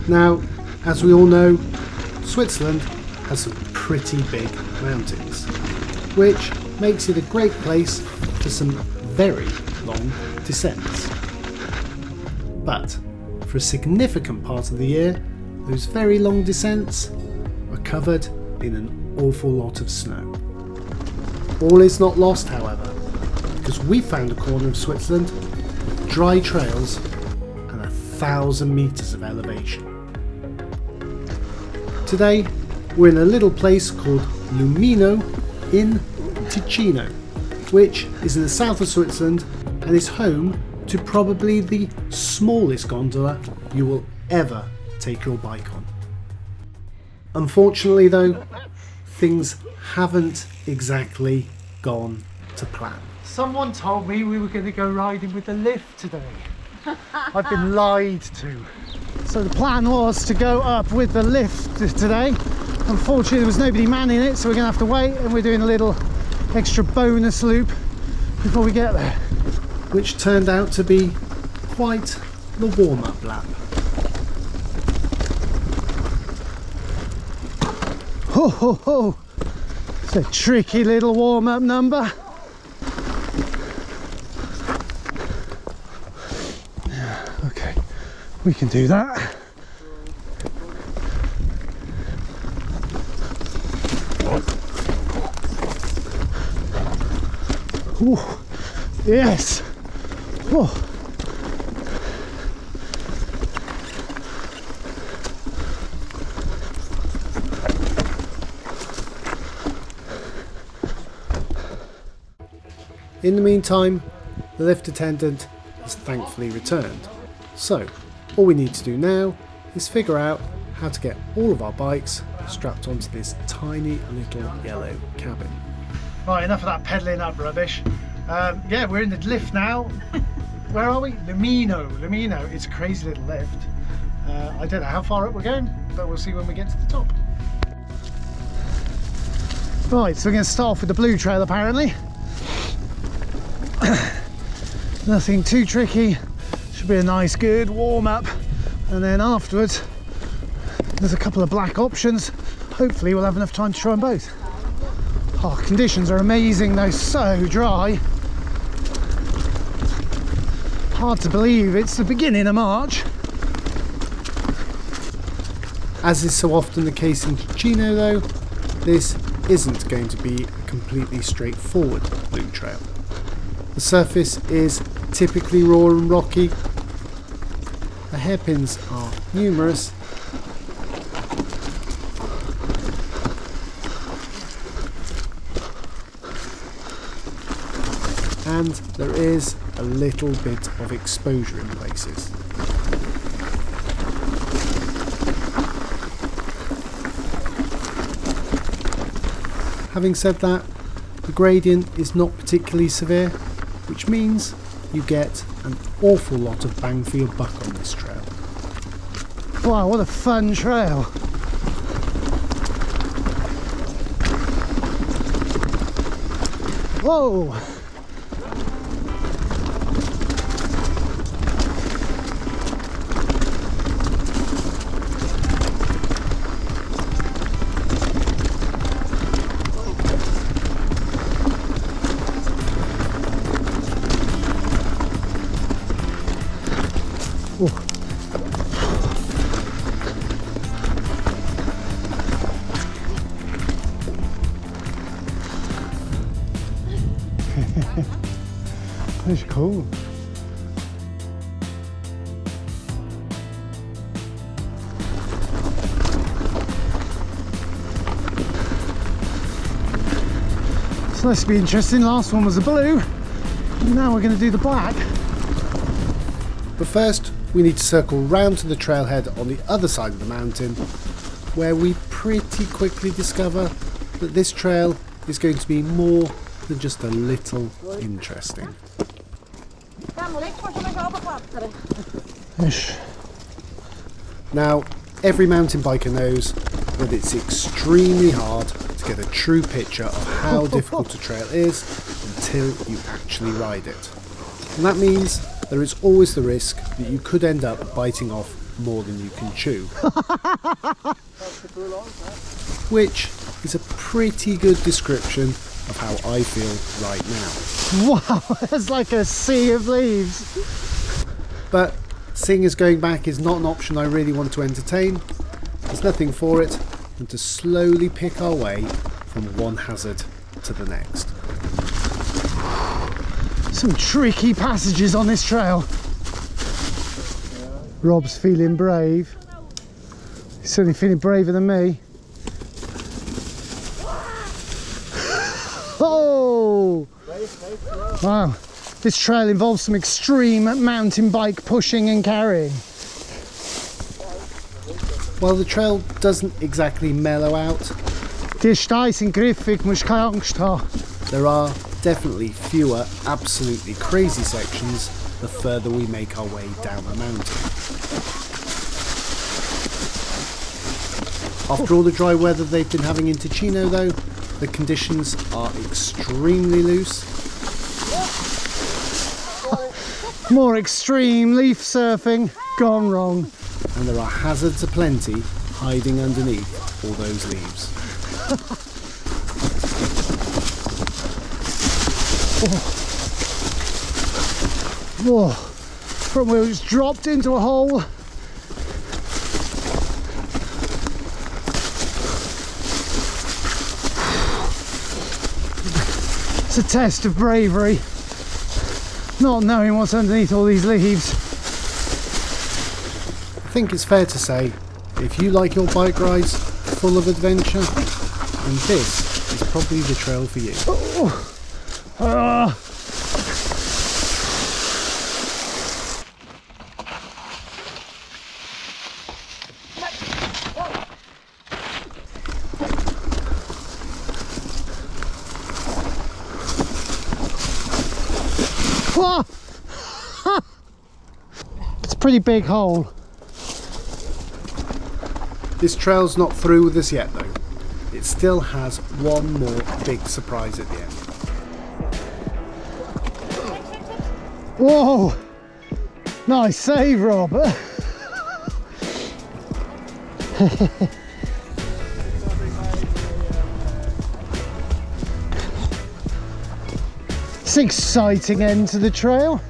Now, as we all know, Switzerland has some pretty big mountains, which makes it a great place for some very long descents. But for a significant part of the year, those very long descents are covered in an awful lot of snow. All is not lost, however, because we found a corner of Switzerland, dry trails and 1,000 metres of elevation. Today we're in a little place called Lumino in Ticino, which is in the south of Switzerland and is home to probably the smallest gondola you will ever take your bike on. Unfortunately though, things haven't exactly gone to plan. Someone told me we were going to go riding with the lift today. I've been lied to. So the plan was to go up with the lift today. Unfortunately there was nobody manning it, so we're going to have to wait, and we're doing a little extra bonus loop before we get there. Which turned out to be quite the warm-up lap. Ho ho ho! It's a tricky little warm-up number. Okay, we can do that. Ooh, yes! Whoa. In the meantime, the lift attendant has thankfully returned. So, all we need to do now is figure out how to get all of our bikes strapped onto this tiny little yellow cabin. Right, enough of that pedalling up rubbish. Yeah, we're in the lift now. Where are we? Lumino. It's a crazy little lift. I don't know how far up we're going, but we'll see when we get to the top. Right, so we're going to start off with the blue trail apparently. Nothing too tricky. Should be a nice good warm up, and then afterwards there's a couple of black options. Hopefully we'll have enough time to try them both. Oh, conditions are amazing though, so dry. Hard to believe it's the beginning of March. As is so often the case in Ticino though, this isn't going to be a completely straightforward blue trail. The surface is typically raw and rocky. The hairpins are numerous. And there is a little bit of exposure in places. Having said that, the gradient is not particularly severe, which means you get an awful lot of bang for your buck on this trail. Wow, what a fun trail. Whoa! That's cool. It's nice to be interesting. Last one was the blue, and now we're going to do the black. But first, we need to circle round to the trailhead on the other side of the mountain, where we pretty quickly discover that this trail is going to be more than just a little interesting. Ish. Now, every mountain biker knows that it's extremely hard to get a true picture of how difficult a trail is until you actually ride it. And that means there is always the risk that you could end up biting off more than you can chew. Which is a pretty good description of how I feel right now. Wow, that's like a sea of leaves. But seeing as going back is not an option I really want to entertain, there's nothing for it than to slowly pick our way from one hazard to the next. Some tricky passages on this trail. Rob's feeling brave. He's certainly feeling braver than me. Oh! Wow, this trail involves some extreme mountain bike pushing and carrying. While the trail doesn't exactly mellow out, Die Steine sind griffig, musst keine Angst haben. there are definitely fewer absolutely crazy sections the further we make our way down the mountain. After all the dry weather they've been having in Ticino though, the conditions are extremely loose. More extreme leaf surfing gone wrong. And there are hazards aplenty hiding underneath all those leaves. Whoa, front wheel just dropped into a hole. It's a test of bravery, not knowing what's underneath all these leaves. I think it's fair to say, if you like your bike rides full of adventure, then this is probably the trail for you. It's a pretty big hole. This trail's not through with us yet though. It still has one more big surprise at the end. Whoa! Nice save, Rob. It's an exciting end to the trail.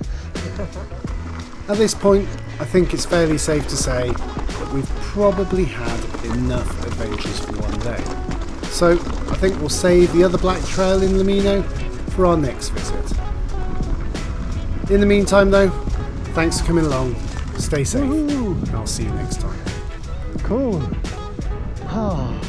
At this point, I think it's fairly safe to say that we've probably had enough adventures for one day. So I think we'll save the other black trail in Lumino for our next visit. In the meantime though, thanks for coming along, stay safe, and I'll see you next time. Cool. Ah.